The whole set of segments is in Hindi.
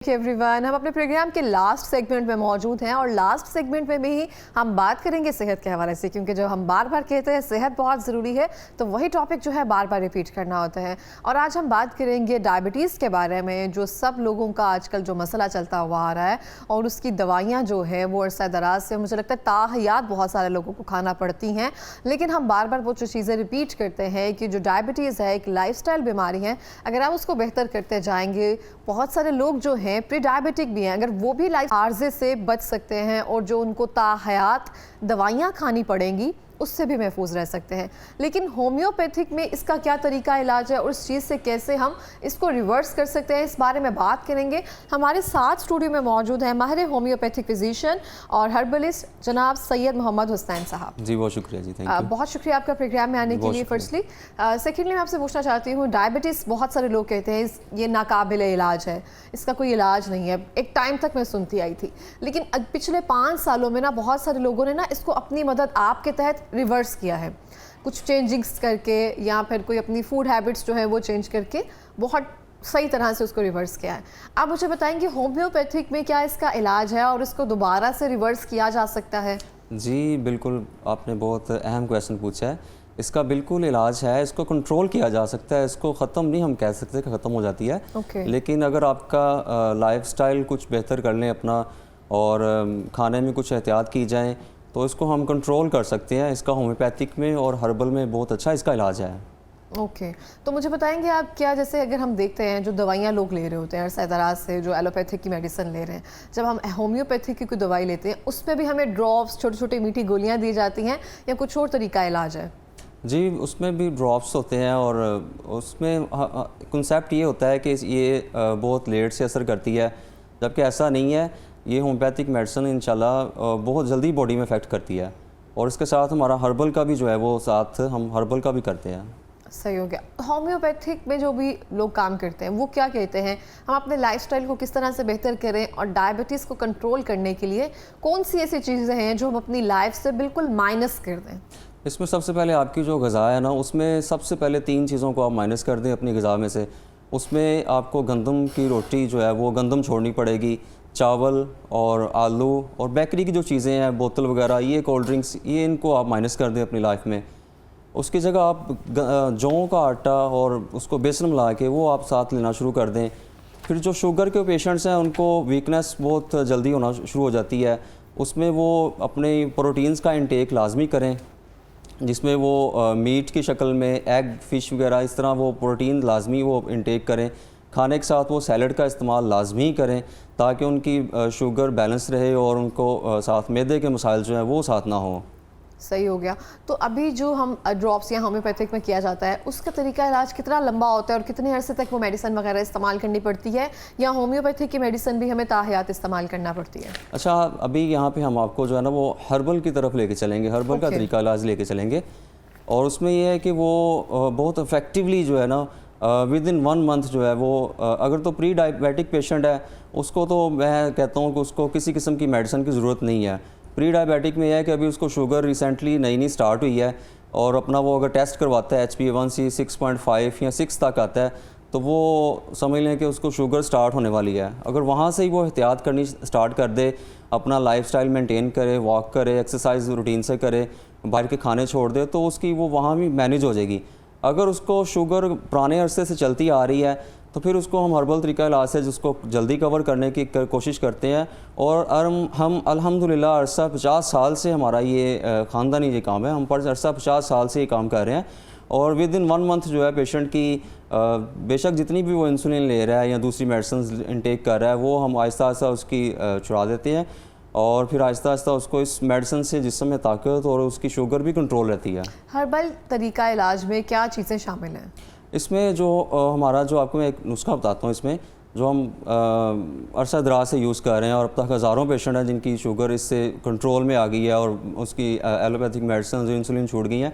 एवरीवन, हम अपने प्रोग्राम के लास्ट सेगमेंट में मौजूद हैं और लास्ट सेगमेंट में भी हम बात करेंगे सेहत के हवाले से, क्योंकि जब हम बार बार कहते हैं सेहत बहुत ज़रूरी है तो वही टॉपिक जो है बार बार रिपीट करना होता है। और आज हम बात करेंगे डायबिटीज़ के बारे में, जो सब लोगों का आजकल जो मसला चलता हुआ आ रहा है और उसकी दवाइयाँ जो है वो अरसा दराज से मुझे लगता है ताहयात बहुत सारे लोगों को खाना पड़ती हैं, लेकिन हम बार बार वो जो चीज़ें रिपीट करते हैं कि जो डायबिटीज़ है एक लाइफस्टाइल बीमारी है, अगर आप उसको बेहतर करते जाएंगे, बहुत सारे लोग जो हैं प्री डायबिटिक भी हैं, अगर वो भी लाइफ आर्जे से बच सकते हैं और जो उनको ताहयात दवाइयाँ खानी पड़ेंगी उससे भी महफूज रह सकते हैं। लेकिन होम्योपैथिक में इसका क्या तरीका इलाज है और उस चीज़ से कैसे हम इसको रिवर्स कर सकते हैं, इस बारे में बात करेंगे। हमारे साथ स्टूडियो में मौजूद है माहिर होम्योपैथिक फिजिशियन और हर्बलिस्ट जनाब सैयद मोहम्मद हुसैन साहब। जी बहुत शुक्रिया जी, थैंक यू। बहुत शुक्रिया आपका प्रोग्राम में आने के लिए फर्स्टली। सेकेंडली मैं आपसे पूछना चाहती हूँ, डायबिटीज़ बहुत सारे लोग कहते हैं ये नाकाबिल इलाज है, इसका कोई इलाज नहीं है। एक टाइम तक मैं सुनती आई थी, लेकिन पिछले 5 सालों में ना बहुत सारे लोगों ने ना इसको अपनी मदद आपके तहत रिवर्स किया है, कुछ चेंजिंग्स करके या फिर कोई अपनी फूड हैबिट्स जो है वो चेंज करके बहुत सही तरह से उसको रिवर्स किया है। आप मुझे बताएंगे होम्योपैथिक में क्या इसका इलाज है और इसको दोबारा से रिवर्स किया जा सकता है? जी बिल्कुल, आपने बहुत अहम क्वेश्चन पूछा है। इसका बिल्कुल इलाज है, इसको कंट्रोल किया जा सकता है, इसको ख़त्म नहीं हम कह सकते कि ख़त्म हो जाती है। लेकिन अगर आपका लाइफस्टाइल कुछ बेहतर कर लें अपना और खाने में कुछ एहतियात की जाए तो इसको हम कंट्रोल कर सकते हैं। इसका होम्योपैथिक में और हर्बल में बहुत अच्छा इसका इलाज है। ओके, तो मुझे बताएंगे आप क्या, जैसे अगर हम देखते हैं जो दवाइयाँ लोग ले रहे होते हैं अरसा दराज से, जो एलोपैथिक की मेडिसिन ले रहे हैं, जब हम होम्योपैथिक की कोई दवाई लेते हैं उसमें भी हमें ड्रॉप्स, छोटी छोटी मीठी गोलियाँ दी जाती हैं या कुछ और तरीका इलाज है? जी उसमें भी ड्रॉप्स होते हैं और उसमें कंसेप्ट ये होता है कि ये बहुत लेट से असर करती है, जबकि ऐसा नहीं है। ये होम्योपैथिक मेडिसिन इंशाल्लाह बहुत जल्दी बॉडी में इफेक्ट करती है और इसके साथ हमारा हर्बल का भी जो है वो साथ हम हर्बल का भी करते हैं। सही हो गया। होम्योपैथिक में जो भी लोग काम करते हैं वो क्या कहते हैं, हम अपने लाइफस्टाइल को किस तरह से बेहतर करें और डायबिटीज़ को कंट्रोल करने के लिए कौन सी ऐसी चीज़ें हैं जो हम अपनी लाइफ से बिल्कुल माइनस कर दें? इसमें सबसे पहले आपकी जो ग़िज़ा है ना, उसमें सबसे पहले 3 चीज़ों को आप माइनस कर दें अपनी ग़िज़ा में से। उसमें आपको गंदम की रोटी जो है वो गंदम छोड़नी पड़ेगी, चावल और आलू और बेकरी की जो चीज़ें हैं, बोतल वगैरह, ये कोल्ड ड्रिंक्स, ये इनको आप माइनस कर दें अपनी लाइफ में। उसकी जगह आप जौ का आटा और उसको बेसन मिला के वो आप साथ लेना शुरू कर दें। फिर जो शुगर के पेशेंट्स हैं उनको वीकनेस बहुत जल्दी होना शुरू हो जाती है, उसमें वो अपने प्रोटीन्स का इंटेक लाजमी करें, जिसमें वो मीट की शक्ल में एग, फ़िश वगैरह इस तरह वो प्रोटीन लाजमी वो इंटेक करें। खाने के साथ वो सैलड का इस्तेमाल लाजमी करें ताकि उनकी शुगर बैलेंस रहे और उनको साथ मैदे के मसाइल जो हैं वो साथ ना हो। सही हो गया। तो अभी जो हम ड्रॉप्स या होम्योपैथिक में किया जाता है उसका तरीका इलाज कितना लंबा होता है और कितने अरसे तक वो मेडिसिन वगैरह इस्तेमाल करनी पड़ती है, या होम्योपैथिक की मेडिसिन भी हमें ताहयात इस्तेमाल करना पड़ती है? अच्छा, अभी यहाँ पे हम आपको जो है ना वो हर्बल की तरफ लेके चलेंगे, हर्बल का तरीका इलाज लेके चलेंगे। और उसमें यह है कि वो बहुत इफेक्टिवली जो है ना विद इन 1 मंथ जो है वो अगर तो प्री डायबिटिक पेशेंट है उसको तो मैं कहता हूँ कि उसको किसी किस्म की मेडिसिन की ज़रूरत नहीं है। प्री डायबिटिक में यह है कि अभी उसको शुगर रिसेंटली नई स्टार्ट हुई है और अपना वो अगर टेस्ट करवाता है HbA1c 6.5 या 6 तक आता है तो वो समझ लें कि उसको शुगर स्टार्ट होने वाली है। अगर वहाँ से ही वो एहतियात करनी स्टार्ट कर दे, अपना लाइफस्टाइल मेंटेन करे, वॉक करे, एक्सरसाइज रूटीन से करे, बाहर के खाने छोड़ दे, तो उसकी वो वहाँ भी मैनेज हो जाएगी। अगर उसको शुगर पुराने अरसे से चलती आ रही है तो फिर उसको हम हर्बल तरीका इलाज से जिसको जल्दी कवर करने की कोशिश करते हैं। और हम अल्हम्दुलिल्लाह अरसा 50 साल से हमारा ये ख़ानदानी ये काम है, हम पर अरसा 50 साल से ये काम कर रहे हैं। और विद इन 1 मंथ जो है पेशेंट की बेशक जितनी भी वो इंसुलिन ले रहा है या दूसरी मेडिसिन इंटेक कर रहा है वो हम आहिस्ता आहिस्ता उसकी छुड़ा देते हैं और फिर आहिस्ता आहिस्ता उसको इस मेडिसिन से जिस्म में ताकत और उसकी शुगर भी कंट्रोल रहती है। हर्बल तरीका इलाज में क्या चीज़ें शामिल हैं? इसमें जो हमारा जो आपको मैं एक नुस्खा बताता हूँ, इसमें जो हम अरसा दराज से यूज़ कर रहे हैं और अब तक हज़ारों पेशेंट हैं जिनकी शुगर इससे कंट्रोल में आ गई है और उसकी एलोपैथिक मेडिसिन जो इंसुलिन छूट गई हैं।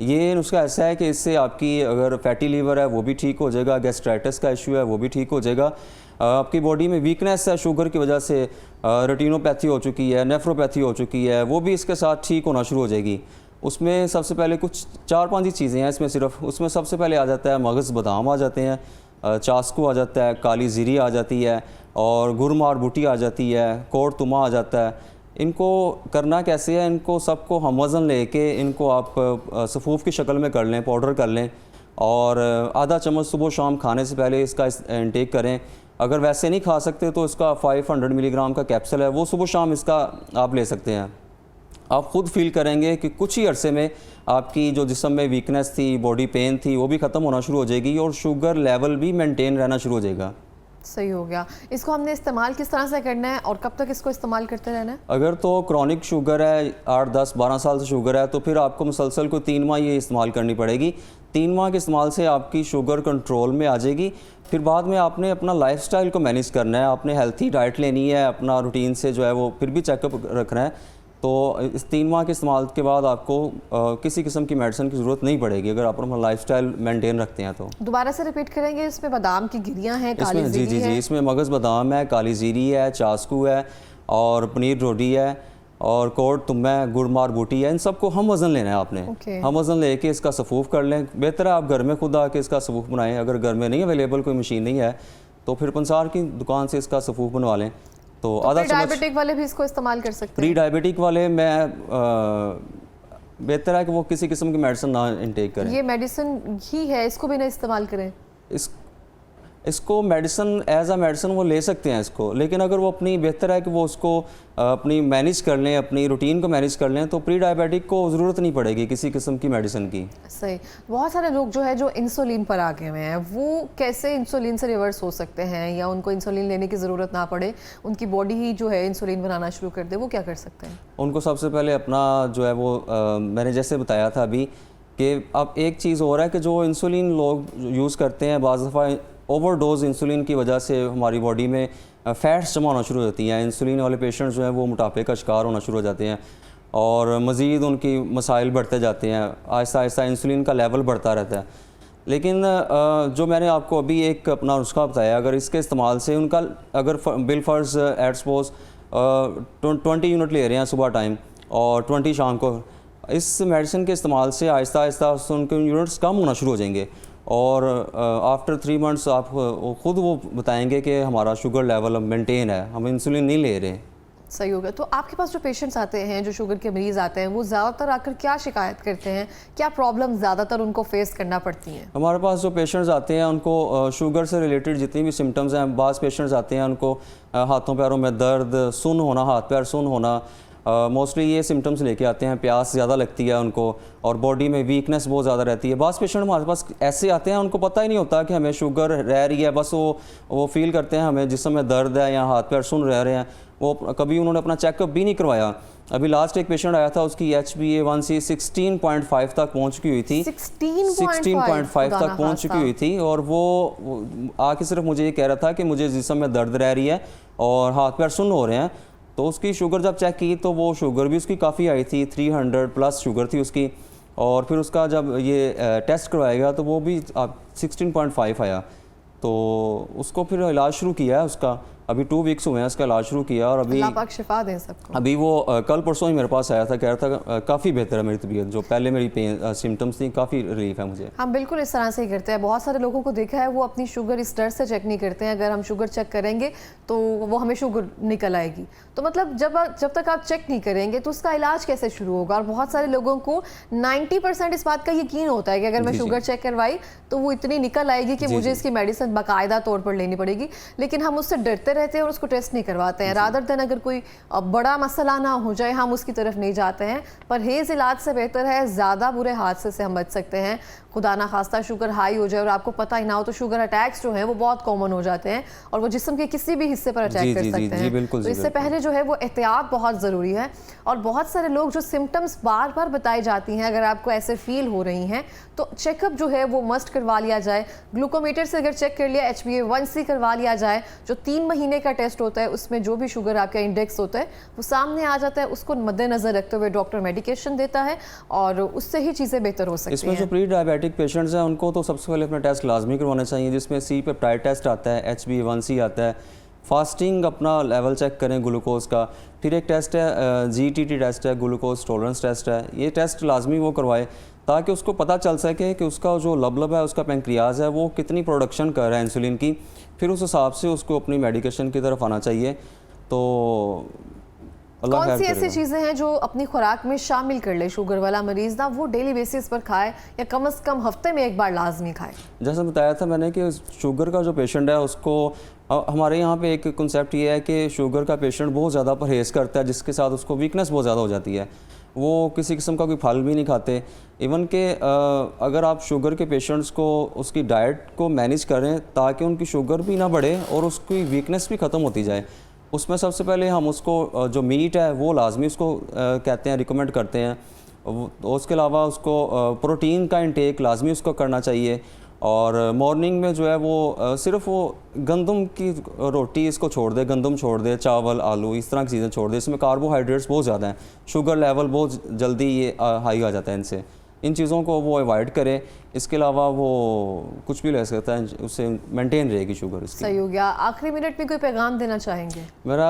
ये नुस्खा ऐसा है कि इससे आपकी अगर फैटी लीवर है वो भी ठीक हो जाएगा, गैस्ट्राइटिस का इशू है वो भी ठीक हो जाएगा, आपकी बॉडी में वीकनेस है शुगर की वजह से, रेटिनोपैथी हो चुकी है, नेफ्रोपैथी हो चुकी है, वो भी इसके साथ ठीक होना शुरू हो जाएगी। उसमें सबसे पहले कुछ 4-5 ही चीज़ें हैं इसमें सिर्फ। उसमें सबसे पहले आ जाता है मगज़ बादाम आ जाते हैं, चास्कू आ जाता है, काली ज़ीरी आ जाती है, और गुरमार बूटी आ जाती है, कोट तुमा आ जाता है। इनको करना कैसे है, इनको सबको हम वज़न लेके इनको आप सफ़ूफ़ की शक्ल में कर लें, पाउडर कर लें और आधा चम्मच सुबह शाम खाने से पहले इसका इंटेक करें। अगर वैसे नहीं खा सकते तो इसका 500 मिलीग्राम का कैप्सूल है, वो सुबह शाम इसका आप ले सकते हैं। आप खुद फील करेंगे कि कुछ ही अरसे में आपकी जो जिस्म में वीकनेस थी, बॉडी पेन थी, वो भी ख़त्म होना शुरू हो जाएगी और शुगर लेवल भी मेंटेन रहना शुरू हो जाएगा। सही हो गया। इसको हमने इस्तेमाल किस तरह से करना है और कब तक इसको इस्तेमाल करते रहना है? अगर तो क्रॉनिक शुगर है, 8, 10, 12 साल से शुगर है, तो फिर आपको मुसलसल को 3 माह ये इस्तेमाल करनी पड़ेगी। 3 माह के इस्तेमाल से आपकी शुगर कंट्रोल में आ जाएगी। फिर बाद में आपने अपना लाइफस्टाइल को मैनेज करना है, आपने हेल्थी डाइट लेनी है, अपना रूटीन से जो है वो फिर भी चेकअप रखना है। तो इस 3 माह के इस्तेमाल के बाद आपको किसी किस्म की मेडिसिन की ज़रूरत नहीं पड़ेगी, अगर आप अपना लाइफस्टाइल मेंटेन रखते हैं तो। दोबारा से रिपीट करेंगे, इसमें बादाम की गिरियाँ हैं, काली इसमें जी जीरी है। इसमें मगज़ बादाम है, काली जीरी है, चास्कू है और पनीर रोटी है और कोट तुम है, गुड़मार बूटी है। इन सबको हम वज़न लेना है आपने। हम वज़न लेके इसका सफ़ूफ़ कर लें। बेहतर है आप घर में खुद आके इसका सफ़ूफ़ बनाएं। अगर घर में नहीं अवेलेबल कोई मशीन नहीं है तो फिर पंसार की दुकान से इसका सफ़ूफ़ बनवा लें। तो आधा चम्मच। डायबिटिक वाले भी इसको इस्तेमाल कर सकते हैं? प्री डायबिटिक वाले मैं बेहतर है कि वो किसी किस्म की मेडिसिन ना इंटेक करें। ये मेडिसिन ही है, इसको भी ना इस्तेमाल करें? इसको मेडिसिन एज अ मेडिसिन वो ले सकते हैं इसको, लेकिन अगर वो अपनी बेहतर है कि वो उसको अपनी मैनेज कर लें, अपनी रूटीन को मैनेज कर लें, तो प्री डायबिटिक को ज़रूरत नहीं पड़ेगी किसी किस्म की मेडिसिन की। सही। बहुत सारे लोग जो है जो इंसुलिन पर आ गए हुए हैं, वो कैसे इंसुलिन से रिवर्स हो सकते हैं या उनको इंसुलिन लेने की ज़रूरत ना पड़े, उनकी बॉडी ही जो है इंसुलिन बनाना शुरू कर दे, वो क्या कर सकते हैं? उनको सबसे पहले अपना जो है वो मैंने जैसे बताया था अभी कि अब एक चीज़ हो रहा है कि जो इंसुलिन लोग यूज़ करते हैं, बाज़ दफ़ा ओवरडोज इंसुलिन की वजह से हमारी बॉडी में फ़ैट्स जमा होना शुरू हो जाती हैं। इंसुलिन वाले पेशेंट्स जो हैं वो मोटापे का शिकार होना शुरू हो जाते हैं और मज़ीद उनकी मसाइल बढ़ते जाते हैं। आहिस्ता आहिस्ता इंसुलिन का लेवल बढ़ता रहता है। लेकिन जो मैंने आपको अभी एक अपना नुस्खा बताया, अगर इसके इस्तेमाल से उनका अगर बिलफर्ज एट सपोज 20 यूनिट ले रहे हैं सुबह टाइम और 20 शाम को, इस मेडिसिन के इस्तेमाल से आहिस्ता आहिस्ता उनके यूनिट्स कम होना शुरू हो जाएंगे और आफ्टर 3 मंथ्स आप खुद वो बताएंगे कि हमारा शुगर लेवल मेंटेन है, हम इंसुलिन नहीं ले रहे। सही होगा। तो आपके पास जो पेशेंट्स आते हैं, जो शुगर के मरीज़ आते हैं, वो ज़्यादातर आकर क्या शिकायत करते हैं, क्या प्रॉब्लम ज़्यादातर उनको फेस करना पड़ती हैं? हमारे पास जो पेशेंट्स आते हैं उनको शुगर से रिलेटेड जितनी भी सिम्टम्स हैं, बाज़ पेशेंट्स आते हैं उनको हाथों पैरों में दर्द, सुन्न होना, हाथ पैर सुन्न होना, मोस्टली ये सिम्टम्स लेके आते हैं। प्यास ज़्यादा लगती है उनको और बॉडी में वीकनेस बहुत ज़्यादा रहती है। बास पेशेंट हमारे पास ऐसे आते हैं उनको पता ही नहीं होता कि हमें शुगर रह रही है, बस वो फील करते हैं हमें जिस्म में दर्द है या हाथ पैर सुन रह रहे हैं। वो कभी उन्होंने अपना चेकअप भी नहीं करवाया। अभी लास्ट एक पेशेंट आया था, उसकी HbA1c 16.5 तक पहुंच चुकी हुई थी। 16.5 तक पहुंच चुकी हुई थी और वो आके सिर्फ मुझे ये कह रहा था कि मुझे जिस्म में दर्द रह रही है और हाथ पैर सुन्न हो रहे हैं। तो उसकी शुगर जब चेक की तो वो शुगर भी उसकी काफ़ी आई थी, 300 प्लस शुगर थी उसकी। और फिर उसका जब ये टेस्ट करवाएगा तो वो भी 16.5 आया। तो उसको फिर इलाज शुरू किया है उसका, अभी 2 वीक्स हुए हैं उसका इलाज शुरू किया और अभी अल्लाह पाक शिफा दें सबको। अभी वो कल परसों ही मेरे पास आया था, कह रहा था काफ़ी बेहतर है मेरी तबीयत, जो पहले मेरी पेन सिम्टम्स थी काफ़ी रिलीफ है मुझे। हम बिल्कुल इस तरह से ही करते हैं। बहुत सारे लोगों को देखा है वो अपनी शुगर इस डर से चेक नहीं करते हैं, अगर हम शुगर चेक करेंगे तो वो हमें शुगर निकल आएगी। तो मतलब जब तक आप चेक नहीं करेंगे तो उसका इलाज कैसे शुरू होगा? और बहुत सारे लोगों को 90% इस बात का यकीन होता है कि अगर मैं शुगर चेक करवाई तो वो इतनी निकल आएगी कि मुझे इसकी मेडिसिन बाकायदा तौर पर लेनी पड़ेगी, लेकिन हम उससे डरते रहते हैं और उसको टेस्ट नहीं करवाते हैं। रादर देन अगर कोई बड़ा मसला ना हो जाए हम उसकी तरफ नहीं जाते हैं। परहेज इलाज से बेहतर है, ज़्यादा बुरे हादसे से हम बच सकते हैं। खुदा ना खास्ता शुगर हाई हो जाए और आपको पता ही ना हो तो शुगर अटैक्स जो हैं वो बहुत कॉमन हो जाते हैं और वो जिस्म के किसी भी हिस्से पर अटैक कर सकते हैं। तो इससे पहले जो है वो एहतियात बहुत ज़रूरी है। और बहुत सारे लोग जो सिम्टम्स बार बार बताई जाती हैं, अगर आपको ऐसे फील हो रही हैं तो चेकअप जो है वो मस्ट करवा लिया जाए। ग्लूकोमीटर से अगर चेक कर लिया, HbA1c करवा लिया जाए, जो 3 महीने का टेस्ट होता है उसमें जो भी शुगर आपका इंडेक्स होता है वो सामने आ जाता है। उसको मद्देनजर रखते हुए डॉक्टर मेडिकेशन देता है और उससे ही चीज़ें बेहतर हो सकती हैं। इसमें जो प्री डायबिटिक पेशेंट्स हैं उनको तो सबसे पहले अपना टेस्ट लाजमी करवाना चाहिए, जिसमें C पेप्टाइड टेस्ट आता है, HbA1c आता है, फास्टिंग अपना लेवल चेक करें ग्लूकोज का, फिर एक टेस्ट है GTT टेस्ट है, ग्लूकोज टॉलरेंस टेस्ट है। ये टेस्ट लाजमी वो करवाए ताकि उसको पता चल सके कि उसका जो लबलब है, उसका पेंक्रियाज है, वो कितनी प्रोडक्शन कर रहा है इंसुलिन की, फिर उस हिसाब से उसको अपनी मेडिकेशन की तरफ आना चाहिए। तो अल्लाह कौन खैर सी ऐसी करेगा। चीज़ें हैं जो अपनी खुराक में शामिल कर ले शुगर वाला मरीज ना, वो डेली बेसिस पर खाए या कम से कम हफ्ते में एक बार लाजमी खाए? जैसे बताया था मैंने कि शुगर का जो पेशेंट है उसको हमारे यहाँ पे एक कंसेप्ट ये है कि शुगर का पेशेंट बहुत ज़्यादा परहेज़ करता है, जिसके साथ उसको वीकनेस बहुत ज़्यादा हो जाती है। वो किसी किस्म का कोई फल भी नहीं खाते। इवन कि अगर आप शुगर के पेशेंट्स को उसकी डाइट को मैनेज करें ताकि उनकी शुगर भी ना बढ़े और उसकी वीकनेस भी ख़त्म होती जाए, उसमें सबसे पहले हम उसको जो मीट है वो लाजमी उसको कहते हैं, रिकमेंड करते हैं। उसके अलावा उसको प्रोटीन का इंटेक लाजमी उसको करना चाहिए। और मॉर्निंग में जो है वो सिर्फ वो गंदम की रोटी इसको छोड़ दे, गंदम छोड़ दे, चावल, आलू, इस तरह की चीज़ें छोड़ दे। इसमें कार्बोहाइड्रेट्स बहुत ज़्यादा हैं, शुगर लेवल बहुत जल्दी ये हाई आ जाता है इनसे। इन चीज़ों को वो अवॉइड करें। इसके अलावा वो कुछ भी ले सकता है, उससे मेंटेन रहेगी शुगर इसकी। सही हो गया। आखिरी मिनट में कोई पैगाम देना चाहेंगे? मेरा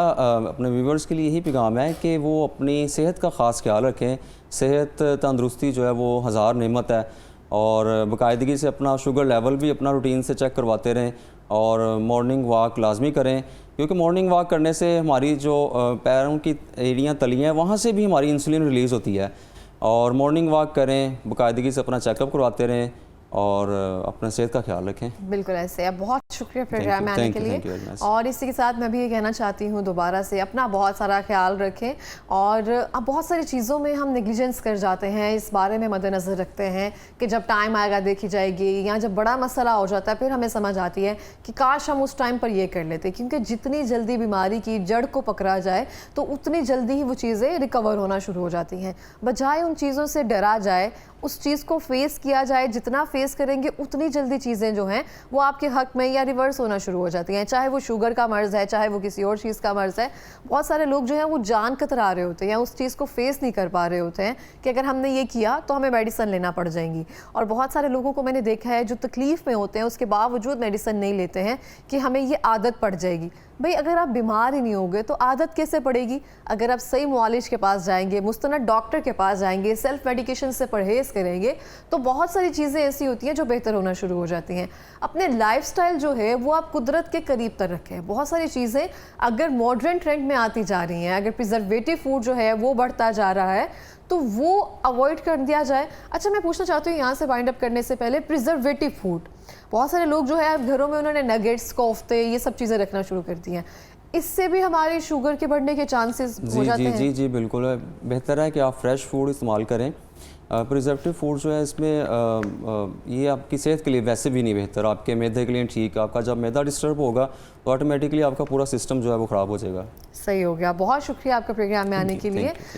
अपने व्यूवर्स के लिए यही पैगाम है कि वो अपनी सेहत का ख़ास ख्याल रखें। सेहत तंदुरुस्ती जो है वो हज़ार नेमत है, और बाकायदगी से अपना शुगर लेवल भी अपना रूटीन से चेक करवाते रहें, और मॉर्निंग वॉक लाजमी करें, क्योंकि मॉर्निंग वॉक करने से हमारी जो पैरों की एड़ियाँ, तलियाँ, वहाँ से भी हमारी इंसुलिन रिलीज़ होती है। और मॉर्निंग वॉक करें, बाकायदगी से अपना चेकअप करवाते रहें और अपना सेहत का ख्याल रखें। बिल्कुल ऐसे। अब बहुत शुक्रिया प्रोग्राम में आने के लिए। very much. और इसी के साथ मैं भी ये कहना चाहती हूँ दोबारा से अपना बहुत सारा ख्याल रखें। और अब बहुत सारी चीज़ों में हम नेग्लिजेंस कर जाते हैं, इस बारे में मद्देनज़र रखते हैं कि जब टाइम आएगा देखी जाएगी, या जब बड़ा मसला हो जाता है फिर हमें समझ आती है कि काश हम उस टाइम पर ये कर लेते, क्योंकि जितनी जल्दी बीमारी की जड़ को पकड़ा जाए तो उतनी जल्दी ही वो चीज़ें रिकवर होना शुरू हो जाती हैं। बजाय उन चीज़ों से डरा जाए, उस चीज़ को फेस किया जाए। जितना फेस करेंगे उतनी जल्दी चीज़ें जो हैं वो आपके हक में या रिवर्स होना शुरू हो जाती हैं, चाहे वो शुगर का मर्ज़ है, चाहे वो किसी और चीज़ का मर्ज़ है। बहुत सारे लोग जो हैं वो जान कतरा रहे होते हैं या उस चीज़ को फेस नहीं कर पा रहे होते हैं कि अगर हमने ये किया तो हमें मेडिसिन लेना पड़ जाएंगी। और बहुत सारे लोगों को मैंने देखा है जो तकलीफ़ में होते हैं उसके बावजूद मेडिसिन नहीं लेते हैं कि हमें ये आदत पड़ जाएगी। भाई अगर आप बीमार ही नहीं होगे तो आदत कैसे पड़ेगी? अगर आप सही मुआलिज के पास जाएंगे, मुस्तनद डॉक्टर के पास जाएंगे, सेल्फ मेडिकेशन से परहेज़ करेंगे, तो बहुत सारी चीज़ें ऐसी होती हैं जो बेहतर होना शुरू हो जाती हैं। अपने लाइफस्टाइल जो है वो आप कुदरत के करीब तर रखें। बहुत सारी चीज़ें अगर मॉडर्न ट्रेंड में आती जा रही हैं, अगर प्रिजर्वेटिव फूड जो है वो बढ़ता जा रहा है, तो वो अवॉइड कर दिया जाए। अच्छा, मैं पूछना चाहती हूँ यहाँ से वाइंड अप करने से पहले, प्रिजर्वेटिव फूड, बहुत सारे लोग जो है घरों में उन्होंने नगेट्स, कोफ्ते, ये सब चीज़ें रखना शुरू कर दी हैं। इससे भी हमारी शुगर के बढ़ने के चांसेस हो जाते हैं। जी बिल्कुल। बेहतर है कि आप फ्रेश फूड इस्तेमाल करें। प्रिजर्वेटिव फूड जो है इसमें ये आपकी सेहत के लिए वैसे भी नहीं बेहतर, आपके मैदे के लिए ठीक। आपका जब मैदा डिस्टर्ब होगा तो ऑटोमेटिकली आपका पूरा सिस्टम जो है वो ख़राब हो जाएगा। सही हो गया। बहुत शुक्रिया आपका प्रोग्राम में आने के लिए।